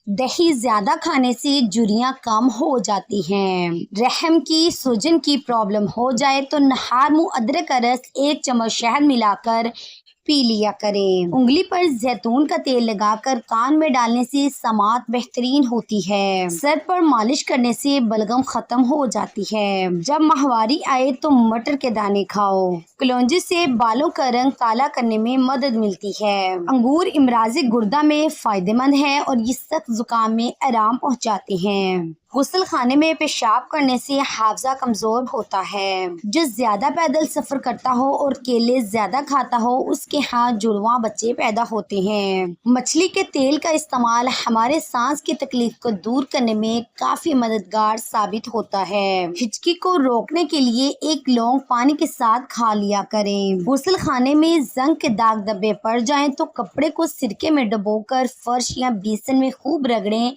दही ज्यादा खाने से झुर्रियां कम हो जाती हैं। रहम की सूजन की प्रॉब्लम हो जाए तो नहार मुंह अदरक का रस 1 चम्मच शहद मिलाकर पी लिया करें। उंगली पर जैतून का तेल लगाकर कान में डालने से समात बेहतरीन होती है। सर पर मालिश करने से बलगम खत्म हो जाती है। जब माहवारी आए तो मटर के दाने खाओ। कलौंजी से बालों का रंग काला करने में मदद मिलती है। अंगूर इमराज गुर्दा में फायदेमंद है और ये सख्त जुकाम में आराम पहुंचाते हैं। गुस्ल खाने में पेशाब करने से हाफजा कमजोर होता है। जो ज्यादा पैदल सफर करता हो और केले ज्यादा खाता हो उसके हाथ जुड़वा बच्चे पैदा होते हैं। मछली के तेल का इस्तेमाल हमारे सांस की तकलीफ को दूर करने में काफी मददगार साबित होता है। हिचकी को रोकने के लिए एक लौंग पानी के साथ खा लिया करें। गुस्ल खाने में जंग के दाग धब्बे पड़ जाएं तो कपड़े को सिरके में डुबोकर फर्श या बेसन में खूब रगड़ें,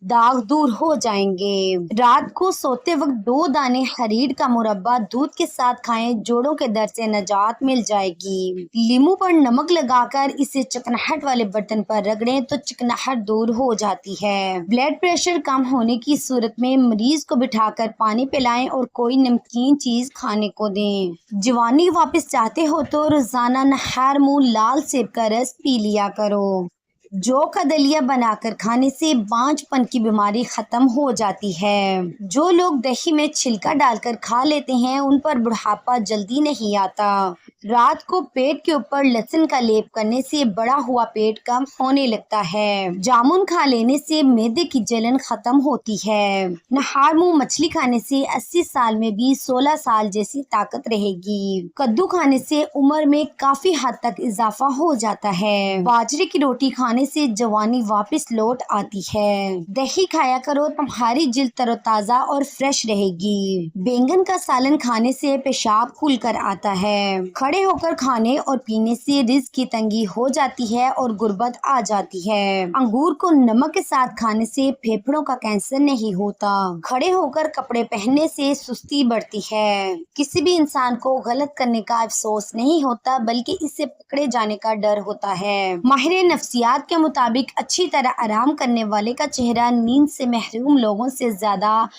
दाग दूर हो जाएंगे। रात को सोते वक्त 2 दाने हरीड़ का मुरब्बा दूध के साथ खाएं, जोड़ों के दर्द से निजात मिल जाएगी। लीमू पर नमक लगाकर इसे चिकनाहट वाले बर्तन पर रगड़ें तो चिकनाहट दूर हो जाती है। ब्लड प्रेशर कम होने की सूरत में मरीज को बिठाकर पानी पिलाएं और कोई नमकीन चीज खाने को दें। जवानी वापस चाहते हो तो रोजाना नहर मुंह लाल सेब का रस पी लिया करो। जौ का दलिया बनाकर खाने से बांझपन की बीमारी खत्म हो जाती है। जो लोग दही में छिलका डालकर खा लेते हैं उन पर बुढ़ापा जल्दी नहीं आता। रात को पेट के ऊपर लहसुन का लेप करने से बड़ा हुआ पेट कम होने लगता है। जामुन खा लेने से मैदे की जलन खत्म होती है। नहार मुंह मछली खाने से 80 साल में भी 16 साल जैसी ताकत रहेगी। कद्दू खाने से उम्र में काफी हद तक इजाफा हो जाता है। बाजरे की रोटी खाने से जवानी वापस लौट आती है। दही खाया करो, तुम्हारी जिल्द तरोताजा और फ्रेश रहेगी। बैंगन का सालन खाने से पेशाब खुल कर आता है। खड़े होकर खाने और पीने से रिज्क की तंगी हो जाती है और गुर्बत आ जाती है। अंगूर को नमक के साथ खाने से फेफड़ों का कैंसर नहीं होता। खड़े होकर कपड़े पहनने से सुस्ती बढ़ती है। किसी भी इंसान को गलत करने का अफसोस नहीं होता बल्कि इससे पकड़े जाने का डर होता है। माहिर नफ्सियात के मुताबिक अच्छी तरह आराम करने वाले का चेहरा नींद से महरूम लोगों से ज्यादा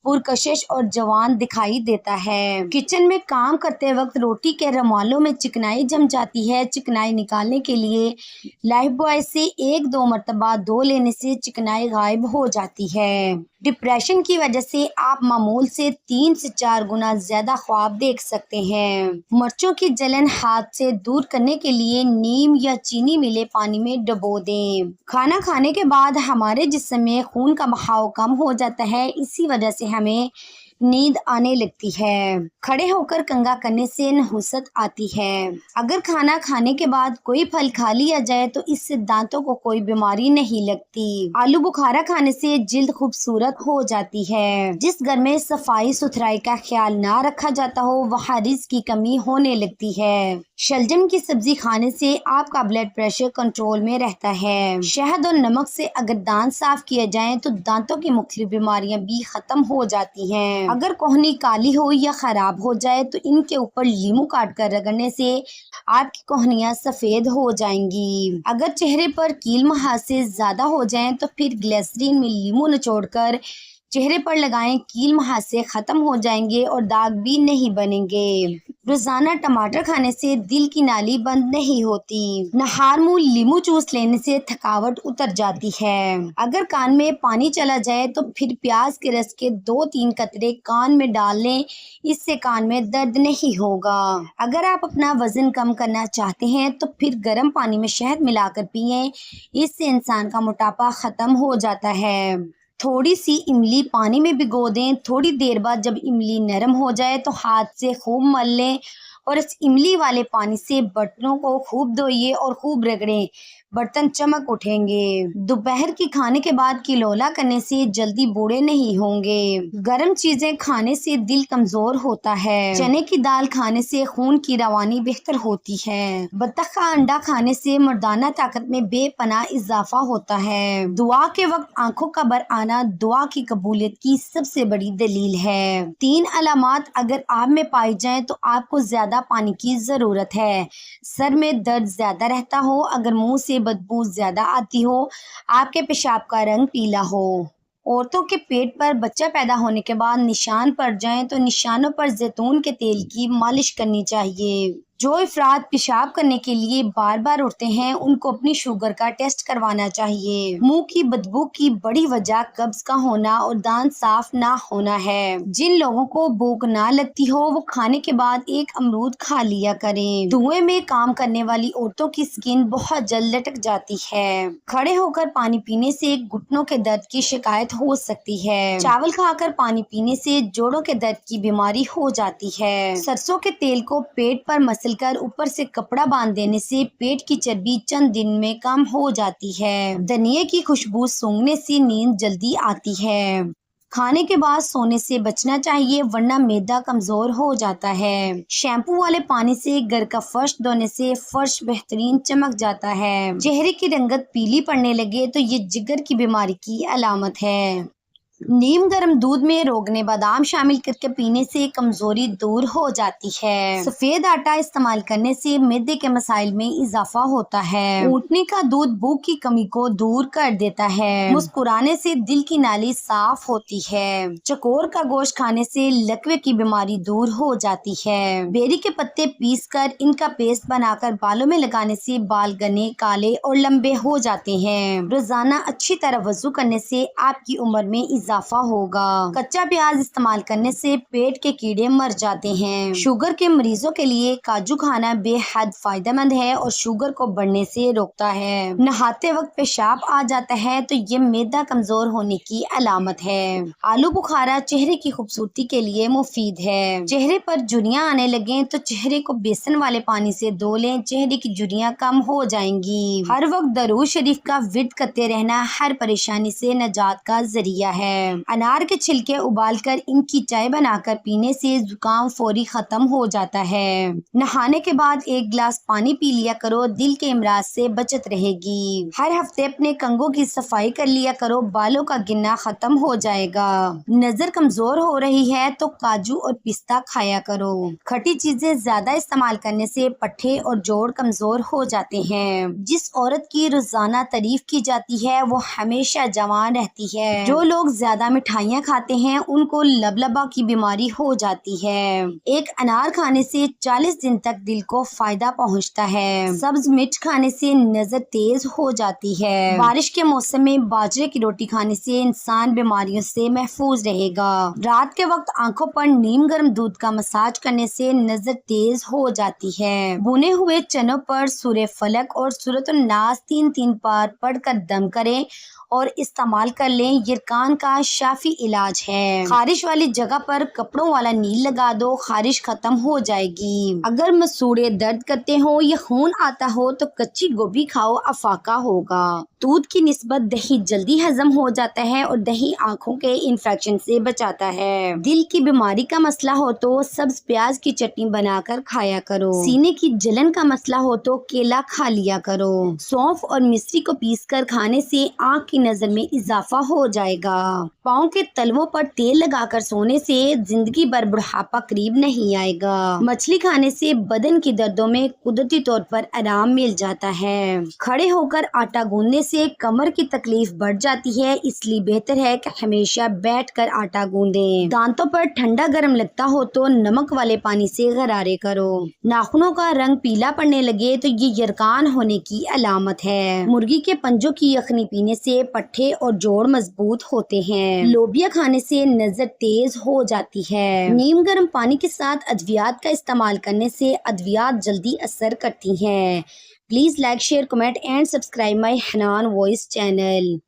पुरकशिश और जवान दिखाई देता है। किचन में काम करते वक्त रोटी के रुमालों में चिकनाई जम जाती है। चिकनाई निकालने के लिए लाइफ बॉय से 1-2 मरतबा धो लेने से चिकनाई गायब हो जाती है। डिप्रेशन की वजह से आप मामूल से 3 से 4 गुना ज्यादा ख्वाब देख सकते हैं। मिर्चों की जलन हाथ से दूर करने के लिए नीम या चीनी मिले पानी में डुबो दें। खाना खाने के बाद हमारे जिस्म में खून का बहाव कम हो जाता है, इसी वजह से हमें नींद आने लगती है। खड़े होकर कंघा करने से नहुसत आती है। अगर खाना खाने के बाद कोई फल खा लिया जाए तो इससे दांतों को कोई बीमारी नहीं लगती। आलू बुखारा खाने से जिल्द खूबसूरत हो जाती है। जिस घर में सफाई सुथराई का ख्याल ना रखा जाता हो वहाँ रिज्क की कमी होने लगती है। शलजम की सब्जी खाने से आपका ब्लड प्रेशर कंट्रोल में रहता है। शहद और नमक से अगर दांत साफ किए जाएं तो दांतों की मुख्तलिफ बीमारियां भी खत्म हो जाती हैं। अगर कोहनी काली हो या खराब हो जाए तो इनके ऊपर लीमू काट कर रगड़ने से आपकी कोहनियां सफेद हो जाएंगी। अगर चेहरे पर कील मुहासे ज्यादा हो जाएं तो फिर ग्लिसरीन में लीमू निचोड़कर चेहरे पर लगाएं, कील मुहासे खत्म हो जाएंगे और दाग भी नहीं बनेंगे। रोजाना टमाटर खाने से दिल की नाली बंद नहीं होती। नहार मुंह लीमू जूस लेने से थकावट उतर जाती है। अगर कान में पानी चला जाए तो फिर प्याज के रस के 2-3 कतरे कान में डाल लें, इससे कान में दर्द नहीं होगा। अगर आप अपना वजन कम करना चाहते हैं तो फिर गर्म पानी में शहद मिलाकर पिएं, इससे इंसान का मोटापा खत्म हो जाता है। थोड़ी सी इमली पानी में भिगो दें, थोड़ी देर बाद जब इमली नरम हो जाए तो हाथ से खूब मल लें और इस इमली वाले पानी से बर्तनों को खूब धोइए और खूब रगड़ें, बर्तन चमक उठेंगे। दोपहर की खाने के बाद किलोला करने से जल्दी बूढ़े नहीं होंगे। गर्म चीजें खाने से दिल कमजोर होता है। चने की दाल खाने से खून की रवानी बेहतर होती है। बतख का अंडा खाने से मर्दाना ताकत में बेपनाह इजाफा होता है। दुआ के वक्त आंखों का बर आना दुआ की कबूलियत की सबसे बड़ी दलील है। 3 अलामात अगर आप में पाई जाएं तो आपको ज्यादा पानी की जरूरत है। सर में दर्द ज्यादा रहता हो, अगर मुंह से बदबू ज्यादा आती हो, आपके पेशाब का रंग पीला हो। औरतों के पेट पर बच्चा पैदा होने के बाद निशान पड़ जाएं तो निशानों पर जैतून के तेल की मालिश करनी चाहिए। जो अफराद पेशाब करने के लिए बार बार उठते हैं, उनको अपनी शुगर का टेस्ट करवाना चाहिए। मुंह की बदबू की बड़ी वजह कब्ज का होना और दांत साफ ना होना है। जिन लोगों को भूख ना लगती हो, वो खाने के बाद एक अमरूद खा लिया करें। धुएं में काम करने वाली औरतों की स्किन बहुत जल्द लटक जाती है। खड़े होकर पानी पीने से घुटनों के दर्द की शिकायत हो सकती है। चावल खाकर पानी पीने से जोड़ों के दर्द की बीमारी हो जाती है। सरसों के तेल को पेट पर मसल कर ऊपर से कपड़ा बांध देने से पेट की चर्बी चंद दिन में कम हो जाती है। धनिया की खुशबू सूंघने से नींद जल्दी आती है। खाने के बाद सोने से बचना चाहिए, वरना मैदा कमजोर हो जाता है। शैम्पू वाले पानी से घर का फर्श धोने से फर्श बेहतरीन चमक जाता है। चेहरे की रंगत पीली पड़ने लगे तो ये जिगर की बीमारी की अलामत है। नीम गर्म दूध में रोगने बादाम शामिल करके पीने से कमजोरी दूर हो जाती है। सफेद आटा इस्तेमाल करने से मैदे के मसाइल में इजाफा होता है। ऊँटनी का दूध भूख की कमी को दूर कर देता है। मुस्कुराने से दिल की नाली साफ होती है। चकोर का गोश्त खाने से लकवे की बीमारी दूर हो जाती है। बेरी के पत्ते पीसकर इनका पेस्ट बनाकर बालों में लगाने से बाल घने, काले और लंबे हो जाते हैं। रोजाना अच्छी तरह वजू करने से आपकी उम्र में इजाफा होगा। कच्चा प्याज इस्तेमाल करने से पेट के कीड़े मर जाते हैं। शुगर के मरीजों के लिए काजू खाना बेहद फायदेमंद है और शुगर को बढ़ने से रोकता है। नहाते वक्त पेशाब आ जाता है तो ये मैदा कमजोर होने की अलामत है। आलू बुखारा चेहरे की खूबसूरती के लिए मुफीद है। चेहरे पर झुर्रियां आने लगे तो चेहरे को बेसन वाले पानी से धो लें, चेहरे की झुर्रियां कम हो जाएंगी। हर वक्त दरूद शरीफ का विर्द करते रहना हर परेशानी से निजात का जरिया है। अनार के छिलके उबालकर इनकी चाय बनाकर पीने से जुकाम फौरी खत्म हो जाता है। नहाने के बाद एक गिलास पानी पी लिया करो, दिल के इमराज से बचत रहेगी। हर हफ्ते अपने कंघों की सफाई कर लिया करो, बालों का गिरना खत्म हो जाएगा। नजर कमजोर हो रही है तो काजू और पिस्ता खाया करो। खट्टी चीजें ज्यादा इस्तेमाल करने से पट्टे और जोड़ कमजोर हो जाते हैं। जिस औरत की रोजाना तारीफ की जाती है वो हमेशा जवान रहती है। जो लोग ज्यादा मिठाइयाँ खाते हैं उनको लबलबा की बीमारी हो जाती है। एक अनार खाने से 40 दिन तक दिल को फायदा पहुंचता है। सब्ज मिर्च खाने से नजर तेज हो जाती है। बारिश के मौसम में बाजरे की रोटी खाने से इंसान बीमारियों से महफूज रहेगा। रात के वक्त आंखों पर नीम गर्म दूध का मसाज करने से नजर तेज हो जाती है। भुने हुए चनों पर सूरह फलक और सूरतुन नास 3-3 बार पढ़कर दम करें और इस्तेमाल कर लें। ये कान का शाफी इलाज है। खारिश वाली जगह पर कपड़ों वाला नील लगा दो, खारिश खत्म हो जाएगी। अगर मसूड़े दर्द करते हो या खून आता हो तो कच्ची गोभी खाओ, अफाका होगा। दूध की निस्बत दही जल्दी हजम हो जाता है और दही आंखों के इन्फेक्शन से बचाता है। दिल की बीमारी का मसला हो तो सब्ज प्याज की चटनी बनाकर खाया करो। सीने की जलन का मसला हो तो केला खा लिया करो। सौंफ और मिश्री को पीसकर खाने से आँख की नजर में इजाफा हो जाएगा। पाँव के तलवों पर तेल लगाकर सोने से जिंदगी भर बुढ़ापा करीब नहीं आएगा। मछली खाने से बदन की दर्दों में कुदरती तौर पर आराम मिल जाता है। खड़े होकर आटा गूंदने से कमर की तकलीफ बढ़ जाती है, इसलिए बेहतर है कि हमेशा बैठकर आटा गूंदें। दांतों पर ठंडा गर्म लगता हो तो नमक वाले पानी से गरारे करो। नाखूनों का रंग पीला पड़ने लगे तो ये यरकान होने की अलामत है। मुर्गी के पंजों की यखनी पीने से पट्टे और जोड़ मजबूत होते हैं। लोबिया खाने से नजर तेज हो जाती है। नीम गर्म पानी के साथ अद्वियात का इस्तेमाल करने से अद्वियात जल्दी असर करती हैं। Please like, share, comment and subscribe my Hanan voice channel.